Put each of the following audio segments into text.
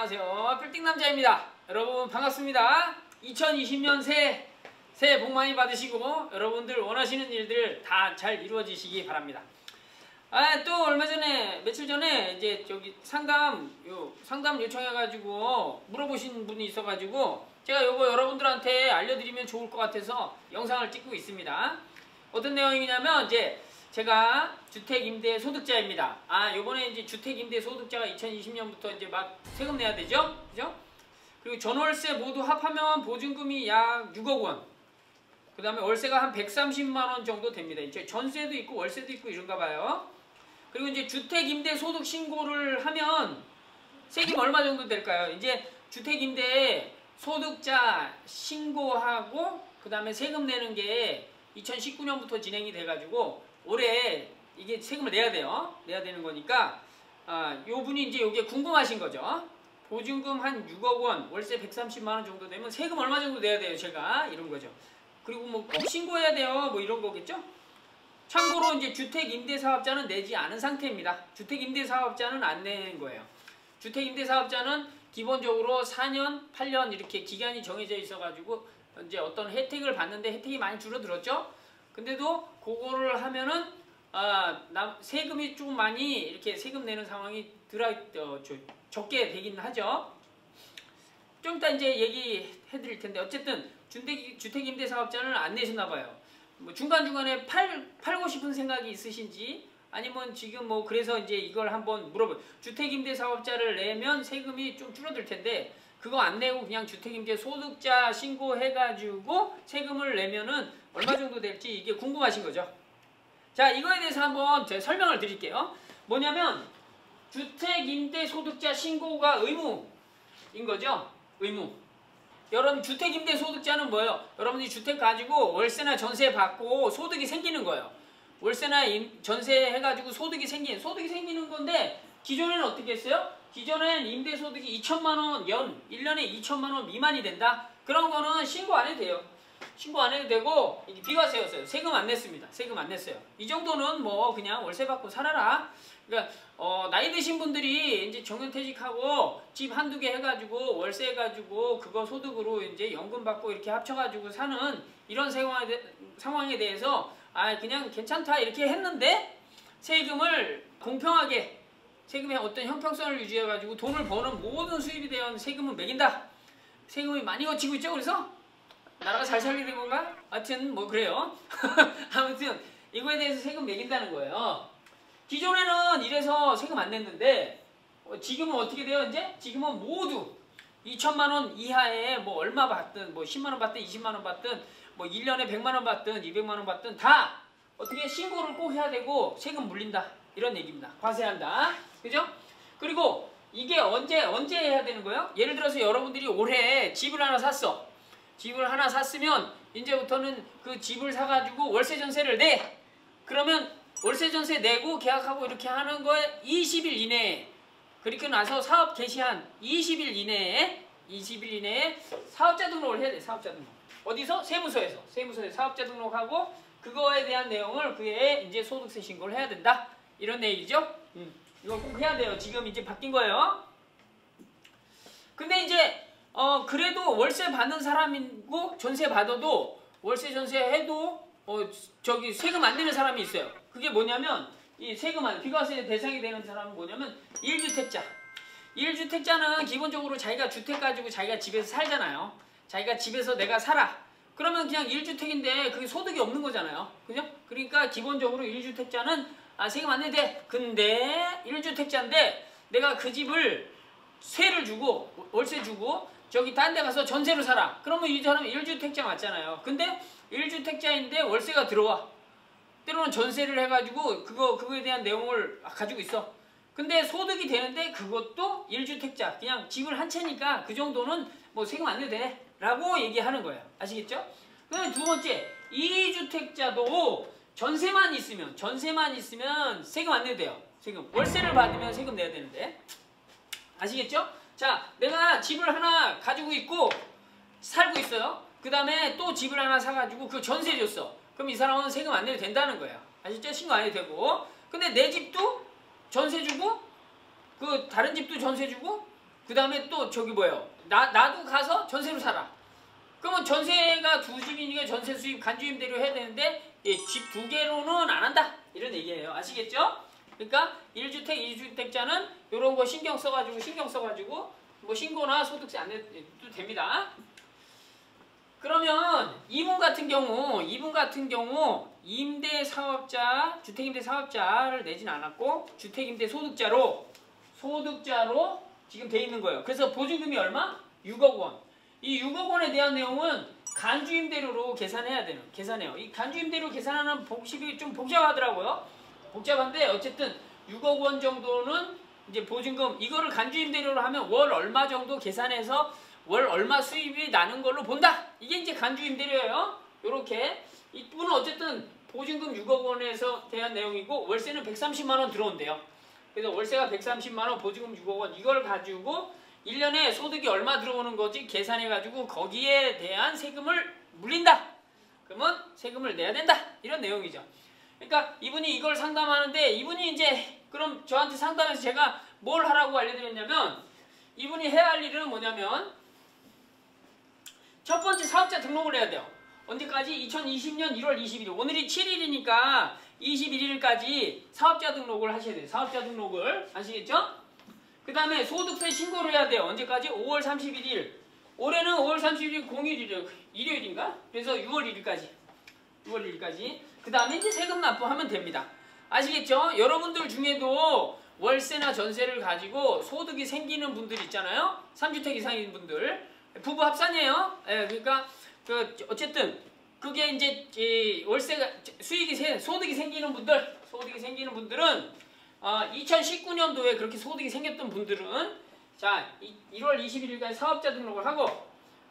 안녕하세요. 빌딩남자입니다. 여러분 반갑습니다. 2020년 새해 복 많이 받으시고 여러분들 원하시는 일들 다 잘 이루어지시기 바랍니다. 또 얼마 전에 며칠 전에 이제 저기 상담 요청해가지고 물어보신 분이 있어가지고 제가 요거 여러분들한테 알려드리면 좋을 것 같아서 영상을 찍고 있습니다. 어떤 내용이냐면 이제 제가 주택임대 소득자입니다. 요번에 이제 주택임대 소득자가 2020년부터 이제 막 세금 내야 되죠? 그죠? 그리고 전월세 모두 합하면 보증금이 약 6억 원. 그 다음에 월세가 한 130만 원 정도 됩니다. 이제 전세도 있고 월세도 있고 이런가 봐요. 그리고 이제 주택임대 소득 신고를 하면 세금 얼마 정도 될까요? 이제 주택임대 소득자 신고하고 그 다음에 세금 내는 게 2019년부터 진행이 돼가지고 올해 이게 세금을 내야 돼요. 내야 되는 거니까 요 분이 이제 요게 궁금하신 거죠. 보증금 한 6억 원, 월세 130만 원 정도 되면 세금 얼마 정도 내야 돼요, 제가? 이런 거죠. 그리고 뭐 꼭 신고해야 돼요, 뭐 이런 거겠죠? 참고로 이제 주택임대사업자는 내지 않은 상태입니다. 주택임대사업자는 안 내는 거예요. 주택임대사업자는 기본적으로 4년, 8년 이렇게 기간이 정해져 있어가지고 이제 어떤 혜택을 받는데 혜택이 많이 줄어들었죠? 근데도 그거를 하면은 세금이 좀 많이 이렇게 세금 내는 상황이 적게 되긴 하죠. 좀 이따 이제 얘기해 드릴 텐데 어쨌든 주택임대사업자는 안 내셨나 봐요. 뭐 중간중간에 팔고 싶은 생각이 있으신지 아니면 지금 뭐 그래서 이제 이걸 한번 물어봐요. 주택임대사업자를 내면 세금이 좀 줄어들 텐데 그거 안 내고 그냥 주택임대 소득자 신고해가지고 세금을 내면은 얼마 정도 될지 이게 궁금하신 거죠. 자, 이거에 대해서 한번 제가 설명을 드릴게요. 뭐냐면 주택임대 소득자 신고가 의무인 거죠. 의무. 여러분 주택임대 소득자는 뭐예요? 여러분들이 주택 가지고 월세나 전세 받고 소득이 생기는 거예요. 월세나 전세 해가지고 소득이 생기는 건데 기존에는 어떻게 했어요? 기존엔 임대소득이 2천만 원 1년에 2천만 원 미만이 된다? 그런 거는 신고 안 해도 돼요. 신고 안 해도 되고 비과세였어요. 세금 안 냈습니다. 세금 안 냈어요. 이 정도는 뭐 그냥 월세 받고 살아라. 그러니까 나이 드신 분들이 이제 정년퇴직하고 집 한두 개 해가지고 월세 해가지고 그거 소득으로 이제 연금 받고 이렇게 합쳐가지고 사는 이런 상황에 대해서 그냥 괜찮다 이렇게 했는데 세금을 공평하게 세금의 어떤 형평성을 유지해가지고 돈을 버는 모든 수입에 대한 세금은 매긴다. 세금이 많이 거치고 있죠. 그래서 나라가 잘 살리는 건가? 하여튼 뭐 그래요. 아무튼 이거에 대해서 세금 매긴다는 거예요. 기존에는 이래서 세금 안 냈는데 지금은 어떻게 돼요? 이제 지금은 모두 2천만 원 이하에 뭐 얼마 받든 뭐 10만 원 받든 20만 원 받든 뭐 1년에 100만 원 받든 200만 원 받든 다 어떻게 신고를 꼭 해야 되고 세금 물린다. 이런 얘기입니다. 과세한다. 그죠? 그리고 이게 언제 해야 되는 거예요? 예를 들어서 여러분들이 올해 집을 하나 샀어. 집을 하나 샀으면 이제부터는 그 집을 사가지고 월세 전세를 내. 그러면 월세 전세 내고 계약하고 이렇게 하는 거에 20일 이내에 그리고 나서 사업 개시한 20일 이내에 사업자 등록을 해야 돼. 사업자 등록. 어디서? 세무서에서 사업자 등록하고 그거에 대한 내용을 그에 이제 소득세 신고를 해야 된다. 이런 얘기죠. 이거 꼭 해야 돼요. 지금 이제 바뀐 거예요. 근데 이제 그래도 월세 받는 사람이고 전세 받아도 월세 전세 해도 저기 세금 안 내는 사람이 있어요. 그게 뭐냐면 이 세금 안 비과세 대상이 되는 사람은 뭐냐면 1주택자. 1주택자는 기본적으로 자기가 주택 가지고 자기가 집에서 살잖아요. 자기가 집에서 내가 살아. 그러면 그냥 1주택인데 그게 소득이 없는 거잖아요. 그죠? 그러니까 기본적으로 1주택자는 세금 안 내도 돼. 근데 1주택자인데 내가 그 집을 세를 주고 월세 주고 저기 딴 데 가서 전세로 살아. 그러면 이 사람은 1주택자 맞잖아요. 근데 1주택자인데 월세가 들어와. 때로는 전세를 해가지고 그거에 대한 내용을 가지고 있어. 근데 소득이 되는데 그것도 1주택자. 그냥 집을 한 채니까 그 정도는 뭐 세금 안 내도 돼. 라고 얘기하는 거예요. 아시겠죠? 그다음에 두 번째 2주택자도 전세만 있으면 세금 안 내도 돼요. 세금. 월세를 받으면 세금 내야 되는데. 아시겠죠? 자, 내가 집을 하나 가지고 있고 살고 있어요. 그 다음에 또 집을 하나 사가지고 그 전세 줬어. 그럼 이 사람은 세금 안 내도 된다는 거예요. 아시죠? 신고 안 해도 되고. 근데 내 집도 전세 주고 그 다른 집도 전세 주고 그 다음에 또 저기 뭐예요? 나도 가서 전세로 살아. 그러면 전세가 두 집이니까 전세 수입 간주임대로 해야 되는데 집 두 개로는 안 한다. 이런 얘기예요. 아시겠죠? 그러니까 1주택, 2주택자는 이런 거 신경 써가지고 뭐 신고나 소득세 안 내도 됩니다. 그러면 이분 같은 경우 임대 사업자, 주택임대 사업자를 내진 않았고 주택임대 소득자로 지금 돼 있는 거예요. 그래서 보증금이 얼마? 6억 원. 이 6억 원에 대한 내용은 간주임대료로 계산해요. 이 간주임대료 계산하는 방식이 좀 복잡하더라고요. 복잡한데 어쨌든 6억 원 정도는 이제 보증금 이거를 간주임대료로 하면 월 얼마 정도 계산해서 월 얼마 수입이 나는 걸로 본다. 이게 이제 간주임대료예요. 요렇게 이분은 어쨌든 보증금 6억 원에서 대한 내용이고 월세는 130만 원 들어온대요. 그래서 월세가 130만 원, 보증금 6억 원 이걸 가지고 1년에 소득이 얼마 들어오는 거지 계산해가지고 거기에 대한 세금을 물린다. 그러면 세금을 내야 된다. 이런 내용이죠. 그러니까 이분이 이걸 상담하는데 이분이 이제 그럼 저한테 상담해서 제가 뭘 하라고 알려드렸냐면 이분이 해야 할 일은 뭐냐면 첫 번째 사업자 등록을 해야 돼요. 언제까지? 2020년 1월 21일. 오늘이 7일이니까 21일까지 사업자 등록을 하셔야 돼요. 사업자 등록을. 아시겠죠? 그 다음에 소득세 신고를 해야 돼요. 언제까지? 5월 31일. 올해는 5월 31일 공휴일이래요. 일요일인가? 그래서 6월 1일까지. 6월 1일까지. 그 다음에 이제 세금 납부하면 됩니다. 아시겠죠? 여러분들 중에도 월세나 전세를 가지고 소득이 생기는 분들 있잖아요. 3주택 이상인 분들. 부부 합산이에요. 예, 그러니까 어쨌든 그게 이제 월세가 소득이 생기는 분들은 2019년도에 그렇게 소득이 생겼던 분들은 자 1월 21일까지 사업자 등록을 하고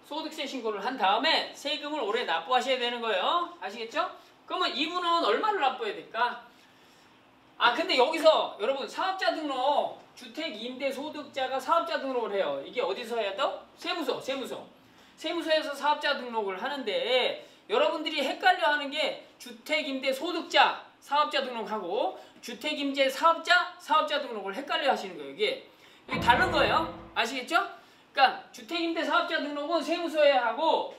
소득세 신고를 한 다음에 세금을 올해 납부하셔야 되는 거예요. 아시겠죠? 그러면 이분은 얼마를 납부해야 될까? 근데 여기서 여러분 사업자 등록 주택 임대 소득자가 사업자 등록을 해요. 이게 어디서 해야 돼? 세무서에서 사업자 등록을 하는데 여러분들이 헷갈려하는 게 주택 임대 소득자 사업자 등록하고 주택 임대 사업자 등록을 헷갈려 하시는 거예요. 이게 다른 거예요. 아시겠죠? 그러니까 주택 임대 사업자 등록은 세무서에 하고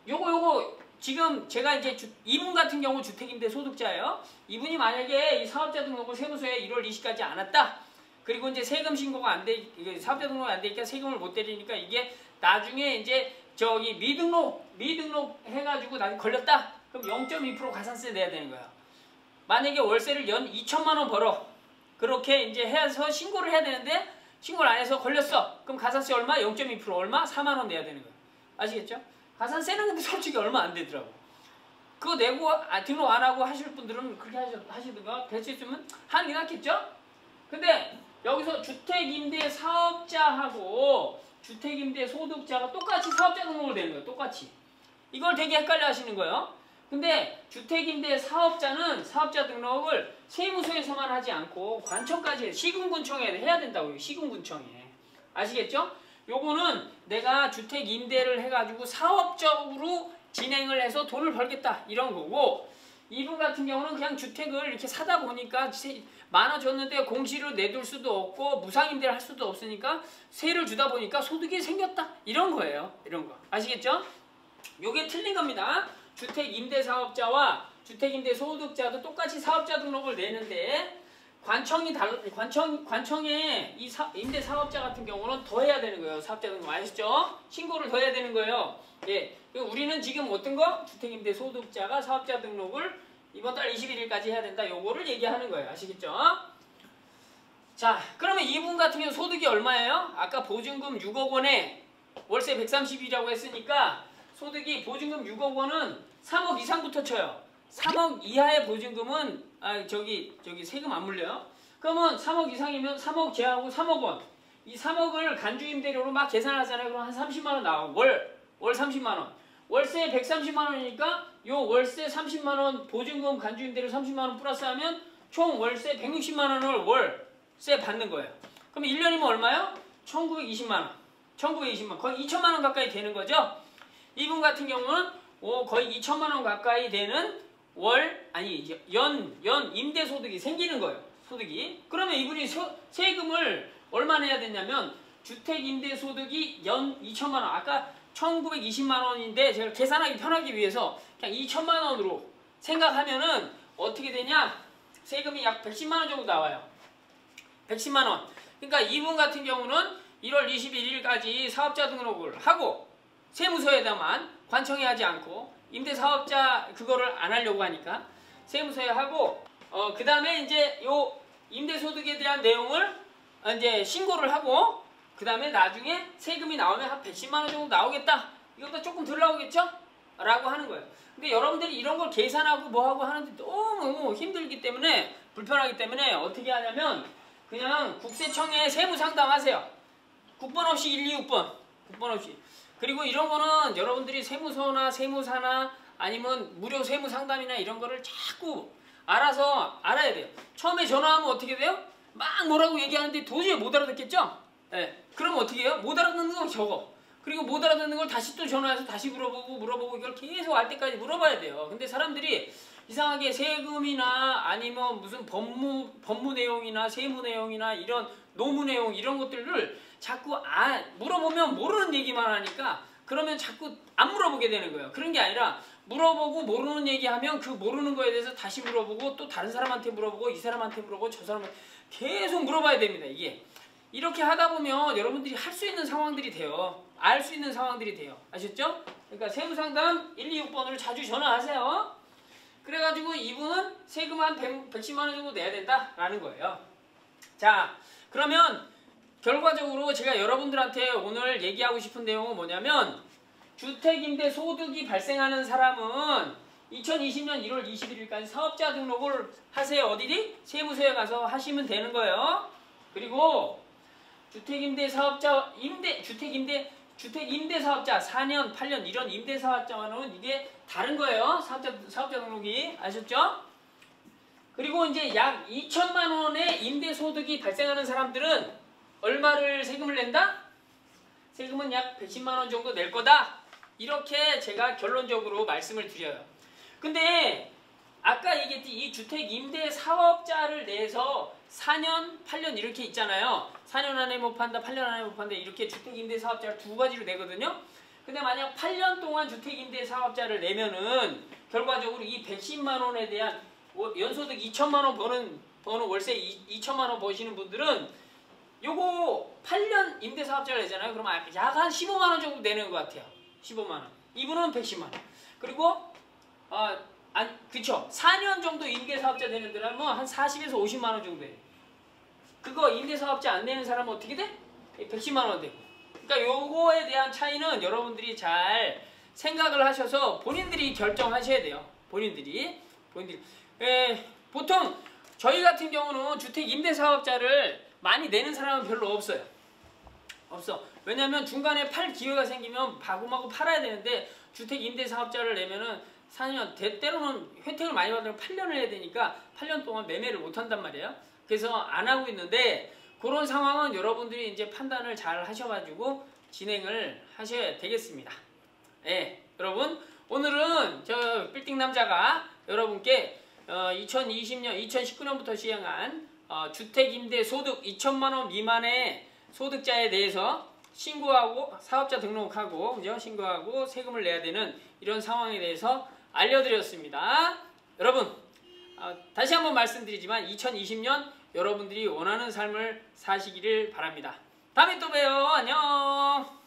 요거 지금 제가 이제 이분 같은 경우 주택 임대 소득자예요. 이분이 만약에 이 사업자 등록을 세무서에 1월 20일까지 안 했다. 그리고 이제 세금 신고가 안 돼, 사업자 등록이 안 되니까 세금을 못 때리니까 이게 나중에 이제 저기 미등록 해가지고 나중에 걸렸다. 그럼 0.2% 가산세 내야 되는 거야. 만약에 월세를 연 2천만 원 벌어. 그렇게 이제 해서 신고를 해야 되는데 신고를 안 해서 걸렸어. 그럼 가산세 얼마? 0.2% 얼마? 4만 원 내야 되는 거야. 아시겠죠? 가산세는 근데 솔직히 얼마 안 되더라고. 그거 내고 등록 안 하고 하실 분들은 그렇게 하시든가 될 수 있으면 하는 게 낫겠죠? 근데 여기서 주택임대 사업자하고 주택임대 소득자가 똑같이 사업자 등록을 되는 거예요. 똑같이. 이걸 되게 헷갈려 하시는 거예요. 근데 주택임대 사업자는 사업자 등록을 세무서에서만 하지 않고 관청까지 해요. 시군군청에 해야 된다고요. 시군군청에. 아시겠죠? 요거는 내가 주택임대를 해가지고 사업적으로 진행을 해서 돈을 벌겠다. 이런 거고 이분 같은 경우는 그냥 주택을 이렇게 사다 보니까 많아졌는데 공시로 내둘 수도 없고 무상임대를 할 수도 없으니까 세를 주다 보니까 소득이 생겼다. 이런 거예요. 이런 거. 아시겠죠? 요게 틀린 겁니다. 주택임대사업자와 주택임대 소득자도 똑같이 사업자 등록을 내는데 관청에 이 임대사업자 같은 경우는 더 해야 되는 거예요. 사업자 등록 아시죠? 신고를 더 해야 되는 거예요. 예. 우리는 지금 어떤 거? 주택임대 소득자가 사업자 등록을 이번 달 21일까지 해야 된다. 요거를 얘기하는 거예요. 아시겠죠? 자, 그러면 이분 같은 경우 소득이 얼마예요? 아까 보증금 6억 원에 월세 130이라고 했으니까 소득이 보증금 6억 원은 3억 이상부터 쳐요. 3억 이하의 보증금은 저기 세금 안 물려요. 그러면 3억 이상이면 3억 제하고 3억 원. 이 3억을 간주임대료로 막 계산하잖아요. 그럼 한 30만 원 나와. 월 30만 원. 월세 130만 원이니까 요 월세 30만 원 보증금 간주임대료 30만 원 플러스하면 총 월세 160만 원을 월세 받는 거예요. 그럼 1년이면 얼마요? 1920만 원. 1920만 원. 거의 2천만 원 가까이 되는 거죠. 이분 같은 경우는 거의 2천만 원 가까이 되는 연 임대소득이 생기는 거예요. 소득이. 그러면 이분이 세금을 얼마 내야 되냐면 주택임대소득이 연 2천만 원. 아까 1920만 원인데 제가 계산하기 편하기 위해서 그냥 2천만 원으로 생각하면은 어떻게 되냐? 세금이 약 110만 원 정도 나와요. 110만 원. 그러니까 이분 같은 경우는 1월 21일까지 사업자 등록을 하고 세무서에다만 관청에 하지 않고 임대사업자 그거를 안 하려고 하니까 세무서에 하고 그 다음에 이제 요 임대소득에 대한 내용을 이제 신고를 하고 그 다음에 나중에 세금이 나오면 한 110만 원 정도 나오겠다. 이것보다 조금 덜 나오겠죠? 라고 하는 거예요. 근데 여러분들이 이런 걸 계산하고 뭐하고 하는데 너무 힘들기 때문에 불편하기 때문에 어떻게 하냐면 그냥 국세청에 세무상담하세요. 국번 없이 126번. 국번 없이. 그리고 이런 거는 여러분들이 세무서나 세무사나 아니면 무료 세무상담이나 이런 거를 자꾸 알아서 알아야 돼요. 처음에 전화하면 어떻게 돼요? 막 뭐라고 얘기하는데 도저히 못 알아듣겠죠? 네. 그럼 어떻게 해요? 못 알아듣는 거 적어. 그리고 못 알아듣는 걸 다시 또 전화해서 다시 물어보고 이걸 계속 알 때까지 물어봐야 돼요. 근데 사람들이 이상하게 세금이나 아니면 무슨 법무 내용이나 세무 내용이나 이런 노무 내용 이런 것들을 자꾸 물어보면 모르는 얘기만 하니까 그러면 자꾸 안 물어보게 되는 거예요. 그런 게 아니라 물어보고 모르는 얘기하면 그 모르는 거에 대해서 다시 물어보고 또 다른 사람한테 물어보고 이 사람한테 물어보고 저 사람한테 계속 물어봐야 됩니다. 이게 이렇게 하다 보면 여러분들이 할 수 있는 상황들이 돼요. 알 수 있는 상황들이 돼요. 아셨죠? 그러니까 세무상담 126번으로 자주 전화하세요. 그래가지고 이분은 세금 한 110만 원 정도 내야 된다라는 거예요. 자, 그러면 결과적으로 제가 여러분들한테 오늘 얘기하고 싶은 내용은 뭐냐면 주택임대 소득이 발생하는 사람은 2020년 1월 21일까지 사업자 등록을 하세요. 어디니? 세무서에 가서 하시면 되는 거예요. 그리고 주택임대 사업자 주택임대 사업자 4년, 8년 이런 임대 사업자와는 이게 다른 거예요. 사업자 등록이 아셨죠? 그리고 이제 약 2천만 원의 임대 소득이 발생하는 사람들은 얼마를 세금을 낸다? 세금은 약 110만 원 정도 낼 거다. 이렇게 제가 결론적으로 말씀을 드려요. 근데 아까 얘기했듯이 이 주택임대 사업자를 내서 4년, 8년 이렇게 있잖아요. 4년 안에 못 판다, 8년 안에 못 판다 이렇게 주택임대 사업자를 두 가지로 내거든요. 근데 만약 8년 동안 주택임대 사업자를 내면은 결과적으로 이 110만 원에 대한 연소득 2천만 원 버는 월세 2천만 원 버시는 분들은 요거 8년 임대 사업자를 내잖아요. 그러면 약 한 15만 원 정도 내는 것 같아요. 15만 원. 이분은 110만 원. 그리고 그쵸. 4년 정도 임대사업자 되는 데는 한 40에서 50만 원 정도 돼요. 그거 임대사업자 안 내는 사람은 어떻게 돼? 110만 원 되고. 그러니까 요거에 대한 차이는 여러분들이 잘 생각을 하셔서 본인들이 결정하셔야 돼요. 본인들이. 보통 저희 같은 경우는 주택 임대사업자를 많이 내는 사람은 별로 없어요. 없어. 왜냐면 중간에 팔 기회가 생기면 마구마구 팔아야 되는데 주택 임대사업자를 내면은 4년, 때로는 혜택을 많이 받으면 8년을 해야 되니까 8년 동안 매매를 못 한단 말이에요. 그래서 안 하고 있는데 그런 상황은 여러분들이 이제 판단을 잘 하셔가지고 진행을 하셔야 되겠습니다. 예, 여러분 오늘은 저 빌딩 남자가 여러분께 2019년부터 시행한 주택임대 소득 2천만 원 미만의 소득자에 대해서 신고하고 사업자 등록하고 그죠? 신고하고 세금을 내야 되는 이런 상황에 대해서 알려드렸습니다. 여러분 다시 한번 말씀드리지만 2020년 여러분들이 원하는 삶을 사시기를 바랍니다. 다음에 또 봬요. 안녕.